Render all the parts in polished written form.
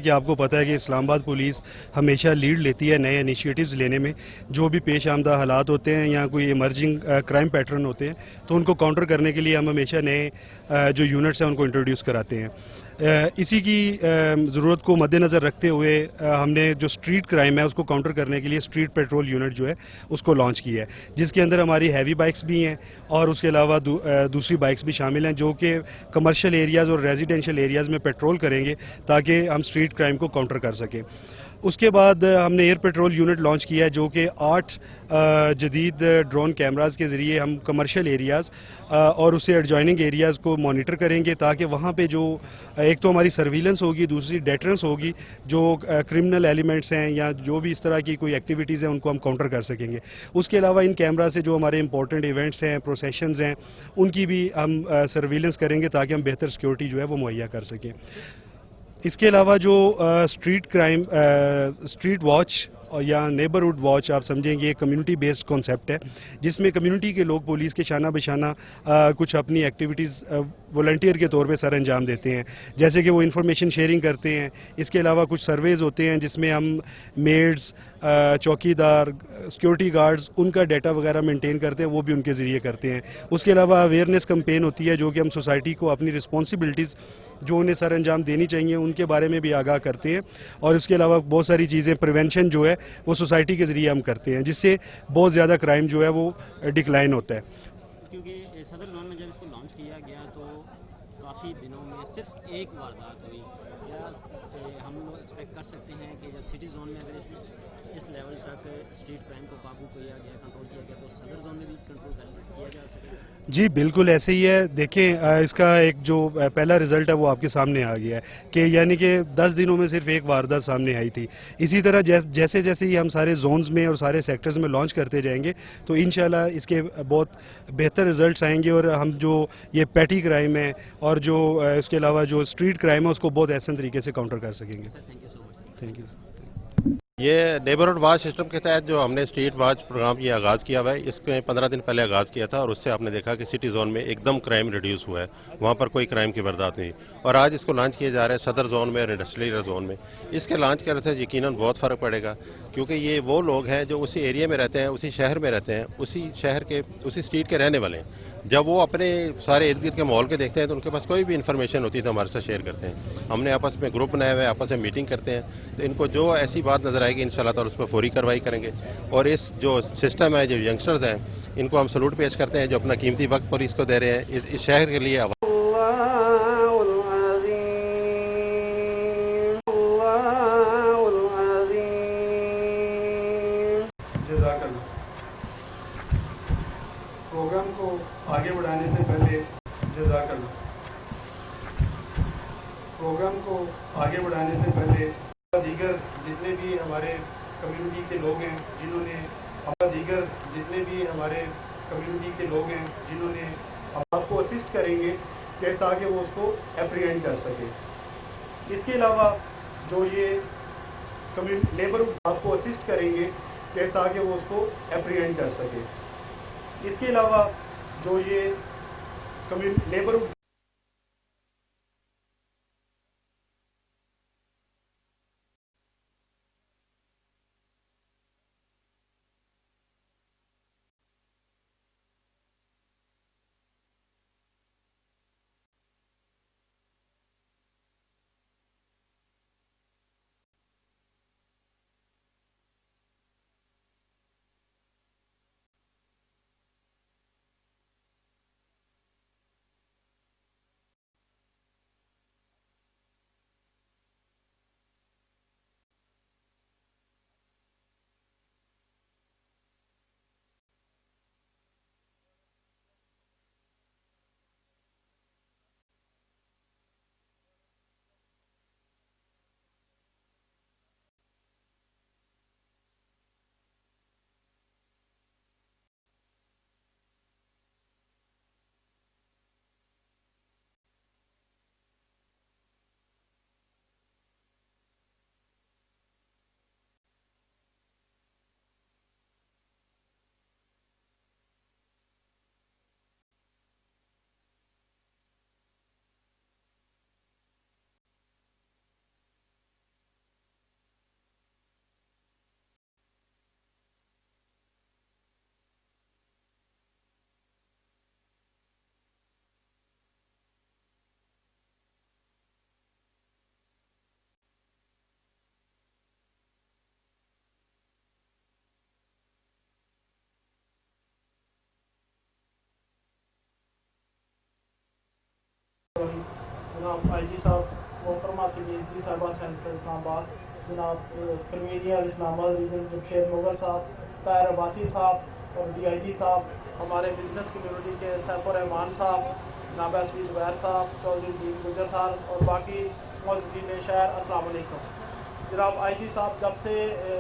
کہ آپ کو پتہ ہے کہ اسلام آباد پولیس ہمیشہ لیڈ لیتی ہے نئے انیشیٹوز لینے میں. جو بھی پیش آمدہ حالات ہوتے ہیں یا کوئی ایمرجنگ کرائم پیٹرن ہوتے ہیں تو ان کو کاؤنٹر کرنے کے لیے ہم ہمیشہ نئے جو یونٹس ہیں ان کو انٹروڈیوس کراتے ہیں. اسی کی ضرورت کو مد نظر رکھتے ہوئے ہم نے جو اسٹریٹ کرائم ہے اس کو کاؤنٹر کرنے کے لیے اسٹریٹ پیٹرول یونٹ جو ہے اس کو لانچ کیا ہے, جس کے اندر ہماری ہیوی بائکس بھی ہیں اور اس کے علاوہ دوسری بائکس بھی شامل ہیں جو کہ کمرشل ایریاز اور ریزیڈینشیل ایریاز میں پیٹرول کریں گے تاکہ ہم اسٹریٹ کرائم کو کاؤنٹر کر سکیں. اس کے بعد ہم نے ایئر پیٹرول یونٹ لانچ کیا ہے جو کہ 8 جدید ڈرون کیمراز کے ذریعے ہم کمرشل ایریاز اور اسے ایڈجوائننگ ایریاز کو مانیٹر کریں گے تاکہ وہاں پہ جو ایک تو ہماری سرویلنس ہوگی, دوسری ڈیٹرنس ہوگی, جو کرمنل ایلیمنٹس ہیں یا جو بھی اس طرح کی کوئی ایکٹیویٹیز ہیں ان کو ہم کاؤنٹر کر سکیں گے. اس کے علاوہ ان کیمرا سے جو ہمارے امپورٹنٹ ایونٹس ہیں, پروسیشنز ہیں, ان کی بھی ہم سرویلنس کریں گے تاکہ ہم بہتر سیکیورٹی جو ہے وہ مہیا کر سکیں. اس کے علاوہ جو اسٹریٹ کرائم اسٹریٹ واچ یا نیبرہڈ واچ آپ سمجھیں گے ایک کمیونٹی بیسڈ کانسیپٹ ہے جس میں کمیونٹی کے لوگ پولیس کے شانہ بشانہ کچھ اپنی ایکٹیویٹیز والنٹیئر کے طور پہ سر انجام دیتے ہیں, جیسے کہ وہ انفارمیشن شیئرنگ کرتے ہیں. اس کے علاوہ کچھ سرویز ہوتے ہیں جس میں ہم میڈز, چوکی دار, سیکیورٹی گارڈز, ان کا ڈیٹا وغیرہ مینٹین کرتے ہیں, وہ بھی ان کے ذریعے کرتے ہیں. اس کے علاوہ اویئرنیس کمپین ہوتی ہے جو کہ ہم سوسائٹی کو اپنی رسپانسبلٹیز جو انہیں سر انجام دینی چاہیے ان کے بارے میں بھی آگاہ کرتے ہیں. اور اس کے علاوہ بہت ساری چیزیں پریونشن جو ہے وہ سوسائٹی کے ذریعے ہم کرتے ہیں, جس سے بہت زیادہ کرائم جو ہے وہ ڈکلائن ہوتا ہے. کیونکہ صدر زون میں جب اس کو لانچ کیا گیا تو کافی دنوں میں صرف ایک واردات ہوئی. کیا ہم لوگ ایکسپیکٹ کر سکتے ہیں کہ جب سٹی زون میں اگر اس لیول تک اسٹریٹ کرائم کو قابو کیا گیا, کنٹرول کیا گیا, تو صدر زون میں بھی کنٹرول کیا جا سکے گا؟ جی بالکل ایسے ہی ہے. دیکھیں اس کا ایک جو پہلا رزلٹ ہے وہ آپ کے سامنے آ گیا ہے کہ یعنی کہ 10 دنوں میں صرف ایک واردات سامنے آئی تھی. اسی طرح جیسے جیسے ہی ہم سارے زونز میں اور سارے سیکٹرز میں لانچ کرتے جائیں گے تو انشاءاللہ اس کے بہت بہتر رزلٹس آئیں گے اور ہم جو یہ پیٹی کرائم ہے اور جو اس کے علاوہ جو اسٹریٹ کرائم ہے اس کو بہت احسن طریقے سے کاؤنٹر کر سکیں گے. Sir thank you so much. Thank you. یہ نیبرہڈ واچ سسٹم کے تحت جو ہم نے اسٹریٹ واچ پروگرام یہ آغاز کیا ہوا ہے, اس کے 15 دن پہلے آغاز کیا تھا اور اس سے آپ نے دیکھا کہ سٹی زون میں ایک دم کرائم ریڈیوس ہوا ہے, وہاں پر کوئی کرائم کی واردات نہیں. اور آج اس کو لانچ کیا جا رہا ہے صدر زون میں اور انڈسٹریل زون میں. اس کے لانچ کرنے سے یقیناً بہت فرق پڑے گا, کیونکہ یہ وہ لوگ ہیں جو اسی ایریا میں رہتے ہیں, اسی شہر میں رہتے ہیں, اسی شہر کے اسی اسٹریٹ کے رہنے والے ہیں. جب وہ اپنے سارے ارد گرد کے ماحول کے دیکھتے ہیں تو ان کے پاس کوئی بھی انفارمیشن ہوتی ہے تو ہمارے ساتھ شیئر کرتے ہیں. ہم نے آپس میں گروپ بنائے ہوئے ہیں, آپس میں میٹنگ کرتے ہیں, تو ان کو جو ایسی بات نظر آئے گی انشاءاللہ تعالی اس پر فوری کارروائی کریں گے. اور اس جو سسٹم ہے, جو ینگسٹرز ہیں, ان کو ہم سلوٹ پیش کرتے ہیں جو اپنا قیمتی وقت پولیس کو دے رہے ہیں اس شہر کے لیے. پروگرام کو آگے بڑھانے سے پہلے جزاک اللہ. پروگرام کو آگے بڑھانے سے پہلے دیگر جتنے بھی ہمارے کمیونٹی کے لوگ ہیں جنہوں نے آپ کو اسسٹ کریں گے کہ تاکہ وہ اس کو اپریہینڈ کر سکیں. اس کے علاوہ جو یہ نیبرہڈ آپ کو اسسٹ کریں گے کہ تاکہ وہ اس کو اپریہینڈ کر سکیں. اس کے علاوہ جو یہ نیبرہڈ जनाब आई जी साहब, मोहतरमा सीडी साहबा सेंटर इस्लामाबाद, जनाब कन्वीनियर इस्लामाबाद रीजन जमशेद मुगल साहब, ताहिर अब्बासी साहब और DIG साहब, हमारे बिजनेस कम्युनिटी के सैफुर रहमान साहब, जनाब SP ज़ुबैर साहब, चौधरी दीन गुजर साहब और बाकी मुअज़्ज़िज़ीन शहर, अस्सलाम वालेकुम। जनाब IG साहब, जब से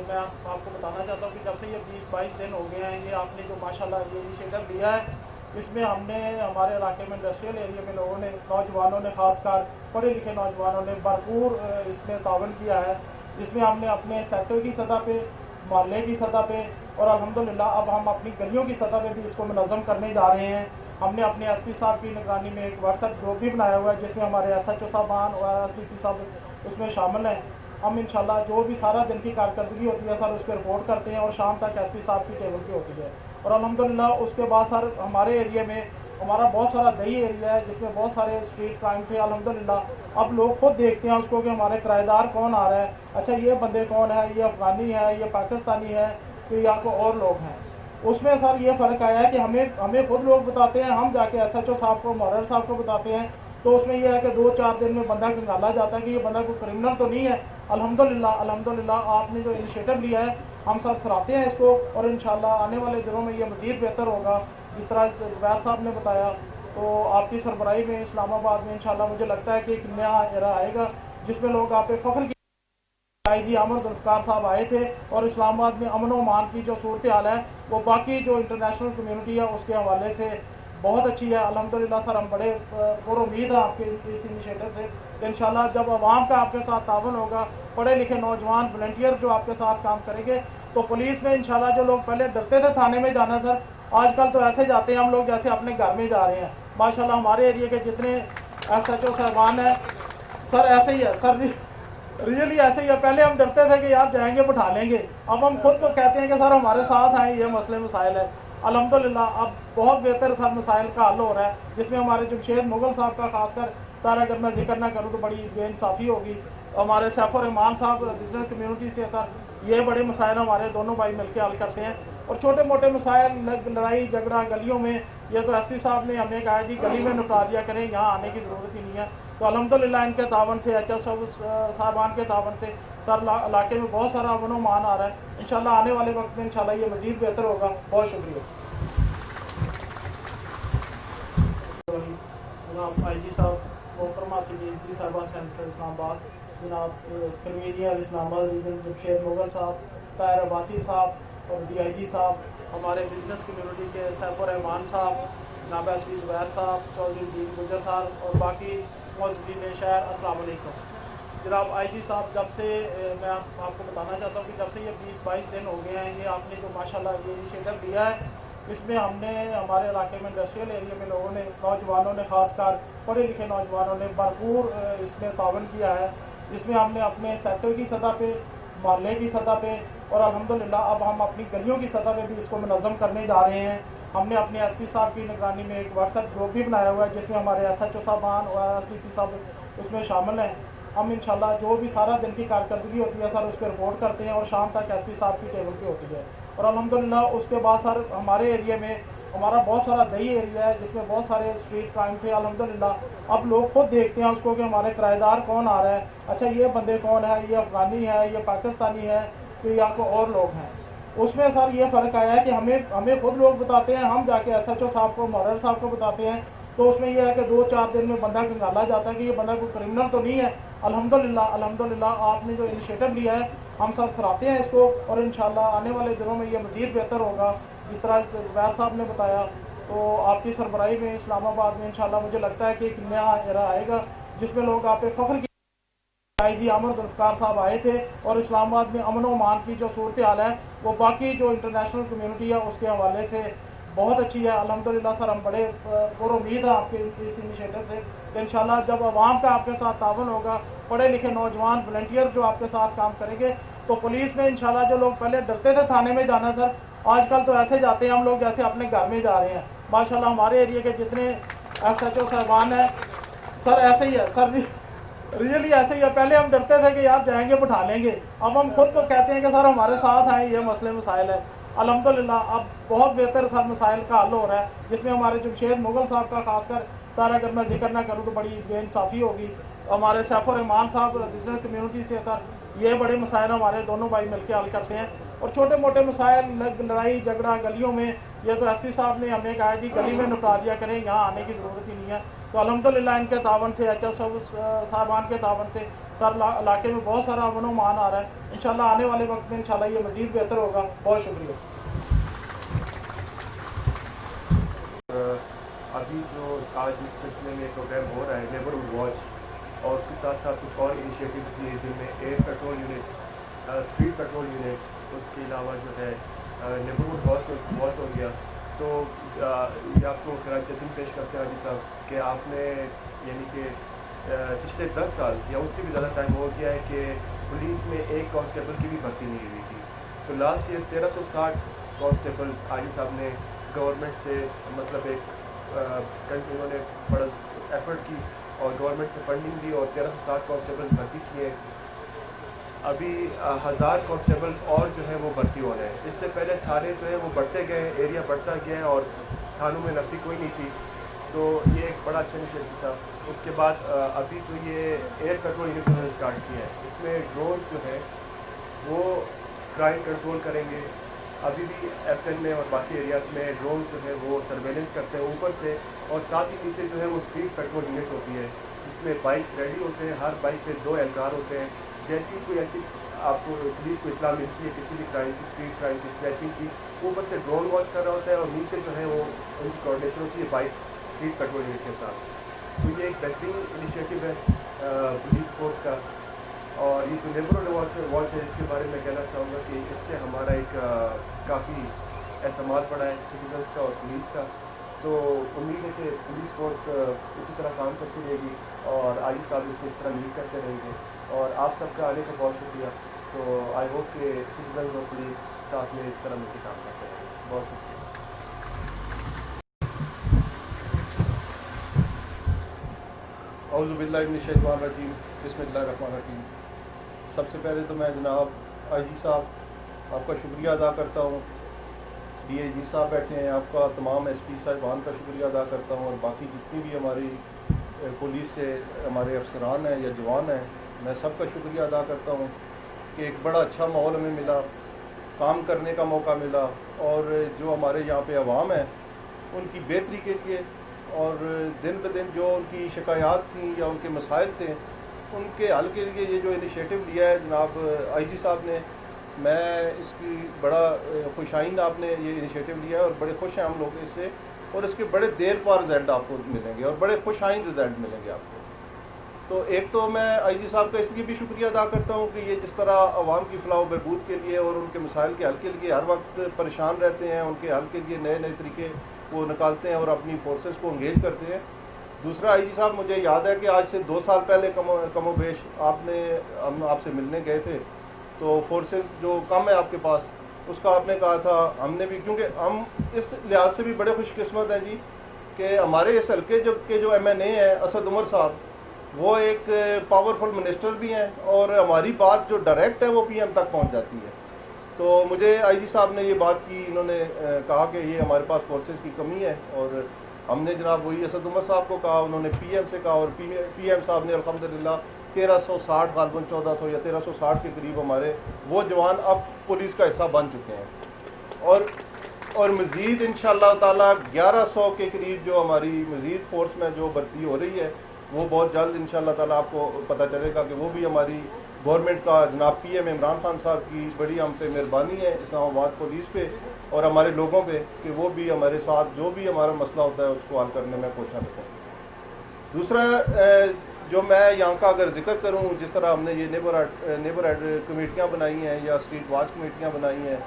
मैं आपको बताना चाहता हूँ कि जब से ये 20-22 दिन हो गए हैं, ये आपने जो माशाल्लाह ये इनिशिएटिव लिया है, इसमें हमने हमारे इलाके में इंडस्ट्रियल एरिया में लोगों ने, नौजवानों ने, ख़ासकर पढ़े लिखे नौजवानों ने भरपूर इसमें तावन किया है, जिसमें हमने अपने सेक्टर की सतह पे, मोहल्ले की सतह पे और अल्हम्दुलिल्लाह अब हम अपनी गलियों की सतह पे भी इसको मुनज़्ज़म करने जा रहे हैं। हमने अपने SP साहब की निगरानी में एक व्हाट्सएप ग्रुप भी बनाया हुआ है, जिसमें हमारे SHO साहबान और SDP साहब उसमें शामिल हैं। हम इंशाल्लाह जो भी सारा दिन की कारकर्दगी होती है सर, उस पर रिपोर्ट करते हैं और शाम तक SP साहब की टेबल पे होती है। और अल्हम्दुलिल्लाह उसके बाद सर हमारे एरिया में, हमारा बहुत सारा दही एरिया है जिसमें बहुत सारे स्ट्रीट क्राइम थे। अल्हम्दुलिल्लाह अब लोग खुद देखते हैं उसको कि हमारे किराएदार कौन आ रहा है, अच्छा ये बंदे कौन है, ये अफ़गानी है, ये पाकिस्तानी है, कि या कोई और लोग हैं। उसमें सर ये फ़र्क आया है कि हमें खुद लोग बताते हैं, हम जाके SHO साहब को, मॉडल साहब को बताते हैं, तो उसमें यह है कि 2-4 दिन में बंदा कंगाला जाता है कि ये बंदा कोई क्रिमिनल तो नहीं है। अल्हम्दुलिल्लाह आपने जो इनिशिएटिव लिया है, हम सर सराहते हैं इसको और इंशाल्लाह आने वाले दिनों में ये मज़ीद बेहतर होगा। जिस तरह ज़ुबैर साहब ने बताया, तो आपकी सरबराही में इस्लामाबाद में इंशाल्लाह मुझे लगता है कि एक नया एरा आएगा जिसमें लोग आप पे फ़ख्र की। IG अमर जुल्फ़िकार साहब आए थे और इस्लामाबाद में अमन व अमान की जो सूरत हाल है वो बाकी जो इंटरनेशनल कम्युनिटी है उसके हवाले से बहुत अच्छी है। अल्हम्दुलिल्लाह सर हम बड़े पुरुम्मीद हैं आपके इस इनिशिएटिव से। इंशाल्लाह जब आवाम का आपके साथ तावन होगा, पढ़े लिखे नौजवान वॉलंटियर जो आपके साथ काम करेंगे, तो पुलिस में इंशाल्लाह जो लोग पहले डरते थे थाने में जाना सर, आजकल तो ऐसे जाते हैं हम लोग जैसे अपने घर में जा रहे हैं। माशाल्लाह हमारे एरिया के जितने SHO साहबान हैं सर ऐसे ही है सर, रियली ऐसे ही है। पहले हम डरते थे कि यार जाएंगे बिठा लेंगे, अब हम खुद को कहते हैं कि सर हमारे साथ आए, ये मसले मसाइल है। अल्हम्दुलिल्लाह अब बहुत बेहतर सर मसाइल का हल हो रहा है, जिसमें हमारे जमशेद मुगल साहब का खासकर सर अगर मैं जिक्र ना करूँ तो बड़ी बेइंसाफ़ी होगी। हमारे सैफुर रहमान साहब बिजनेस कम्युनिटी से सर ये बड़े मसाइल हमारे दोनों भाई मिलकर हल करते हैं। और छोटे मोटे मसाइल लड़ाई झगड़ा गलियों में, ये तो SP साहब ने हमें कहा जी गली में निपटा दिया करें, यहाँ आने की ज़रूरत ही नहीं है। तो अल्हम्दुलिल्लाह इनके तावन से, HO साहबान के तावन से सर इलाके में बहुत सारा अमन व अमान आ रहा है। इंशाल्लाह आने वाले वक्त में इंशाल्लाह ये मज़ीद बेहतर होगा। बहुत शुक्रिया। जनाब IG साहब, मोहतरमा सीडी साहबा सेंटर इस्लामाबाद, जनाब कन्वीनियर इस्लामाबाद रीजन जमशेद मुगल साहब, ताहिर अब्बासी साहब और DIG साहब, हमारे बिजनेस कम्युनिटी के सैफुर रहमान साहब, जनाब SP ज़ुबैर साहब, चौधरी दीन गुजर साहब और बाकी मुअज़्ज़िज़ीन शहर, अस्सलाम वालेकुम। जनाब IG साहब, जब से मैं आपको बताना चाहता हूँ कि जब से ये 20-22 दिन हो गए हैं, ये आपने जो माशाल्लाह ये इनिशिएटिव लिया है, इसमें हमने हमारे इलाके में इंडस्ट्रियल एरिया में लोगों ने, नौजवानों ने, ख़ासकर पढ़े लिखे नौजवानों ने भरपूर इसमें तावन किया है, जिसमें हमने अपने सेक्टर की सतह पे, मोहल्ले की सतह पे और अल्हम्दुलिल्लाह अब हम अपनी गलियों की सतह पे भी इसको मुनज़्ज़म करने जा रहे हैं। हमने अपने SP साहब की निगरानी में एक व्हाट्सएप ग्रुप भी बनाया हुआ है, जिसमें हमारे SHO साहबान और SDP साहब उसमें शामिल हैं। हम इंशाल्लाह जो भी सारा दिन की कारकर्दगी होती है सर, उस पर रिपोर्ट करते हैं और शाम तक SP साहब की टेबल पे होती है। और अल्हम्दुलिल्लाह उसके बाद सर हमारे एरिया में, हमारा बहुत सारा दही एरिया है जिसमें बहुत सारे स्ट्रीट क्राइम थे। अल्हम्दुलिल्लाह अब लोग खुद देखते हैं उसको कि हमारे किराएदार कौन आ रहा है, अच्छा ये बंदे कौन है, ये अफ़गानी है, ये पाकिस्तानी है, कि या कोई और लोग हैं। उसमें सर ये फ़र्क आया है कि हमें खुद लोग बताते हैं, हम जाके SHO साहब को, मॉडल साहब को बताते हैं, तो उसमें यह है कि 2-4 दिन में बंदा कंगाला जाता है कि ये बंदा कोई क्रिमिनल तो नहीं है। अल्हम्दुलिल्लाह आपने जो इनिशिएटिव लिया है, हम सर सराहते हैं इसको और इंशाल्लाह आने वाले दिनों में ये मज़ीद बेहतर होगा। जिस तरह ज़ुबैर साहब ने बताया, तो आपकी सरबराही में इस्लामाबाद में इंशाल्लाह मुझे लगता है कि एक नया एरा आएगा जिसमें लोग आप पे फ़ख्र की। IG अमर जुल्फ़िकार साहब आए थे और इस्लामाबाद में अमन व अमान की जो सूरत हाल है वो बाकी जो इंटरनेशनल कम्युनिटी है उसके हवाले से बहुत अच्छी है। अल्हम्दुलिल्लाह सर हम बड़े पुरुम्मीद हैं आपके इस इनिशिएटिव से। इंशाल्लाह जब आवाम का आपके साथ तावन होगा, पढ़े लिखे नौजवान वॉलंटियर जो आपके साथ काम करेंगे, तो पुलिस में इंशाल्लाह जो लोग पहले डरते थे थाने में जाना सर, आजकल तो ऐसे जाते हैं हम लोग जैसे अपने घर में जा रहे हैं। माशाल्लाह हमारे एरिया के जितने SHO साहबान हैं सर ऐसे ही है सर, रियली ऐसे ही है। पहले हम डरते थे कि यार जाएंगे बिठा लेंगे, अब हम खुद को कहते हैं कि सर हमारे साथ आए, ये मसले मसाइल है। अल्हम्दुलिल्लाह अब बहुत बेहतर सर मसाइल का हल हो रहा है, जिसमें हमारे जमशेद मुगल साहब का खासकर सर अगर मैं जिक्र ना करूँ तो बड़ी बेइंसाफ़ी होगी। हमारे सैफ रहमान साहब बिजनेस कम्युनिटी से सर ये बड़े मसाइल हमारे दोनों भाई मिलकर हल करते हैं। और छोटे मोटे मसाइल लड़ाई झगड़ा गलियों में, ये तो एसपी साहब ने हमें कहा जी गली में निपटा दिया करें, यहाँ आने की ज़रूरत ही नहीं है। तो अल्हम्दुलिल्लाह इनके तावन से, एच साहबान के तावन से सर इलाके में बहुत सारा अमन मान आ रहा है। इंशाल्लाह आने वाले वक्त में इंशाल्लाह ये मज़ीद बेहतर होगा। बहुत शुक्रिया। अभी जो आज इस सिलसिले में प्रोग्राम हो रहा है नेबरहुड वॉच, और उसके साथ साथ कुछ और इनिशिएटिव्स भी हैं जिनमें air petrol unit, street petrol unit, उसके अलावा जो है नेबरहुड वॉच हो गया। तो ये आपको कंग्रेचुलेसन पेश करते हैं हाजी साहब कि आपने यानी कि पिछले 10 साल या उससे भी ज़्यादा टाइम हो गया है कि पुलिस में एक कांस्टेबल की भी भर्ती नहीं हुई थी। तो लास्ट ईयर 1360 कांस्टेबल्स हाजी साहब ने गवर्नमेंट से मतलब उन्होंने बड़ा एफर्ट की और गवर्नमेंट से फंडिंग दी और 1360 कांस्टेबल्स भर्ती किए। अभी 1000 कांस्टेबल्स और जो है वो भर्ती हो रहे हैं। इससे पहले थाने जो है वो बढ़ते गए, एरिया बढ़ता गया है और थानों में नफरी कोई नहीं थी। तो ये एक बड़ा अच्छा इनिशिएटिव था। उसके बाद अभी जो ये एयर पेट्रोल यूनिट उन्होंने स्टार्ट किया है, इसमें ड्रोन्स जो है वो क्राइम कंट्रोल करेंगे। अभी भी एफ10 में और बाकी एरियाज़ में ड्रोन्स जो है वो सर्वेलेंस करते हैं ऊपर से, और साथ ही पीछे जो है वो स्ट्रीट पेट्रोल यूनिट होती है जिसमें बाइक्स रेडी होते हैं। हर बाइक पे 2 एहलकार होते हैं। जैसी कोई ऐसी आपको पुलिस को इत्तला मिलती है किसी भी क्राइम की, स्ट्रीट क्राइम की, स्नैचिंग की, ऊपर से ड्रोन वॉच कर रहा होता है और नीचे जो है वो उनकी कोऑर्डिनेशन होती है बाइक्स स्ट्रीट पेट्रोल यूनिट के साथ। तो ये एक बेहतरीन इनिशिएटिव है पुलिस फोर्स का। और ये जो नेबरहुड वॉच है इसके बारे में कहना चाहूँगा कि इससे हमारा एक काफ़ी एतमाद बढ़ा है सिटीजन्स का और पुलिस का। तो उम्मीद है कि पुलिस फोर्स इसी तरह काम करती रहेगी और आईजी साहब इसको इस तरह लीड करते रहेंगे। और आप सबका आने का बहुत शुक्रिया। तो आई होप कि सिटीजन्स और पुलिस साथ में इस तरह मिलकर काम करते रहेंगे। बहुत शुक्रिया। औज़ुबिल्लाहिमिनश्शैतानिर्रजीम, बिस्मिल्लाहिर्रहमानिर्रहीम। सबसे पहले तो मैं जनाब आईजी साहब आपका शुक्रिया अदा करता हूँ, डीआईजी साहब बैठे हैं, आपका तमाम एसपी साहिबान का शुक्रिया अदा करता हूँ, और बाकी जितनी भी हमारी पुलिस से हमारे अफसरान हैं या जवान हैं, मैं सबका शुक्रिया अदा करता हूँ कि एक बड़ा अच्छा माहौल हमें मिला, काम करने का मौका मिला, और जो हमारे यहाँ पे अवाम है उनकी बेहतरी के लिए और दिन ब दिन जो उनकी शिकायत थी या उनके मसाइल थे उनके हल के लिए ये जो इनिशिएटिव लिया है जनाब आईजी साहब ने, मैं इसकी बड़ा खुशाइंद आपने ये इनिशिएटिव लिया है और बड़े खुश हैं हम लोग इससे, और इसके बड़े देर पार रिज़ल्ट आपको मिलेंगे और बड़े खुशाइंद रिज़ल्ट मिलेंगे आपको। तो एक तो मैं आईजी साहब का इसलिए भी शुक्रिया अदा करता हूँ कि ये जिस तरह अवाम की फलाह बहबूद के लिए और उनके मसाइल के हल के लिए हर वक्त परेशान रहते हैं, उनके हल के लिए नए नए तरीके वो निकालते हैं और अपनी फोर्सेस को इंगेज करते हैं। दूसरा आईजी साहब, मुझे याद है कि आज से 2 साल पहले कमो बेश हम आपसे मिलने गए थे, तो फोर्सेस जो कम है आपके पास उसका आपने कहा था, हमने भी, क्योंकि हम इस लिहाज से भी बड़े खुशकिस्मत हैं जी कि हमारे इस हल्के जो MNA हैं असद उमर साहब, वो एक पावरफुल मिनिस्टर भी हैं और हमारी बात जो डायरेक्ट है वो PM तक पहुंच जाती है। तो मुझे आईजी साहब ने ये बात की, इन्होंने कहा कि ये हमारे पास फोर्सेस की कमी है, और हमने जनाब वही असद उमर साहब को कहा, उन्होंने PM से कहा, और PM साहब ने अल्हम्दुलिल्लाह 1360 गालबन 1400 या 1360 के करीब हमारे वो जवान अब पुलिस का हिस्सा बन चुके हैं, और मज़ीद इंशाअल्लाह ताला 1100 के करीब जो हमारी मज़ीद फ़ोर्स में जो भर्ती हो रही है वो बहुत जल्द इंशाअल्लाह ताला आपको पता चलेगा कि वो भी हमारी गवर्नमेंट का जनाब PM इमरान खान साहब की बड़ी हम पे मेहरबानी है इस्लामाबाद पुलिस पे और हमारे लोगों पे कि वो भी हमारे साथ जो भी हमारा मसला होता है उसको हल करने में कोशिश रहते हैं। दूसरा जो मैं यहाँ का अगर जिक्र करूँ, जिस तरह हमने ये नेबरहुड कमेटियाँ बनाई हैं या स्ट्रीट वॉच कमेटियाँ बनाई हैं,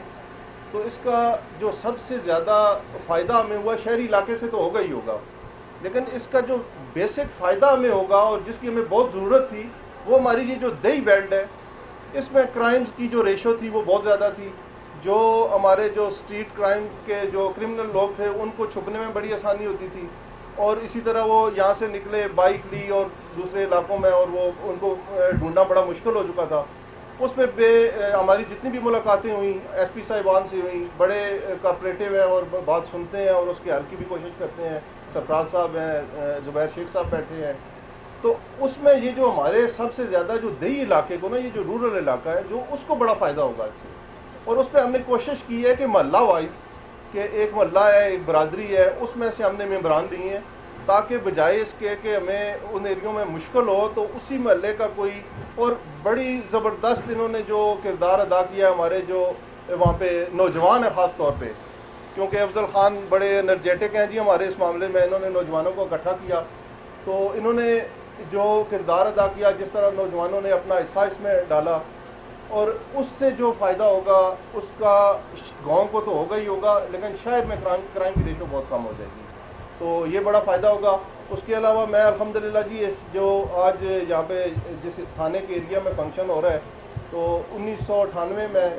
तो इसका जो सबसे ज़्यादा फ़ायदा हमें हुआ शहरी इलाके से तो होगा ही होगा, लेकिन इसका जो बेसिक फ़ायदा हमें होगा और जिसकी हमें बहुत ज़रूरत थी वो हमारी ये जो दही बेल्ट है, इसमें क्राइम्स की जो रेशो थी वो बहुत ज़्यादा थी। जो हमारे जो स्ट्रीट क्राइम के जो क्रिमिनल लोग थे उनको छुपने में बड़ी आसानी होती थी, और इसी तरह वो यहाँ से निकले, बाइक ली और दूसरे इलाकों में, और वो उनको ढूंढना बड़ा मुश्किल हो चुका था। اس میں ہماری جتنی بھی ملاقاتیں ہوئیں ایس پی صاحبان سے ہوئیں، بڑے کوآپریٹیو ہیں اور بات سنتے ہیں اور اس کے حل کی بھی کوشش کرتے ہیں. سرفراز صاحب ہیں، زبیر شیخ صاحب بیٹھے ہیں. تو اس میں یہ جو ہمارے سب سے زیادہ جو دیہی علاقے کو نا، یہ جو رورل علاقہ ہے، جو اس کو بڑا فائدہ ہوگا اس سے. اور اس پہ ہم نے کوشش کی ہے کہ محلہ وائز، کہ ایک محلہ ہے، ایک برادری ہے، اس میں سے ہم نے ممبران لیے ہیں، تاکہ بجائے اس کے کہ ہمیں ان ایریوں میں مشکل ہو تو اسی محلے کا کوئی. اور بڑی زبردست انہوں نے جو کردار ادا کیا ہمارے جو وہاں پہ نوجوان ہیں خاص طور پہ، کیونکہ افضل خان بڑے انرجیٹک ہیں جی ہمارے اس معاملے میں. انہوں نے نوجوانوں کو اکٹھا کیا، تو انہوں نے جو کردار ادا کیا، جس طرح نوجوانوں نے اپنا حصہ اس میں ڈالا، اور اس سے جو فائدہ ہوگا اس کا گاؤں کو تو ہوگا ہی ہوگا، لیکن شہر میں کرائم کی ریشو بہت کم ہو جائے گی. تو یہ بڑا فائدہ ہوگا. اس کے علاوہ میں الحمدللہ جی اس جو آج یہاں پہ جس تھانے کے ایریا میں فنکشن ہو رہا ہے، تو 1998 میں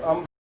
ہم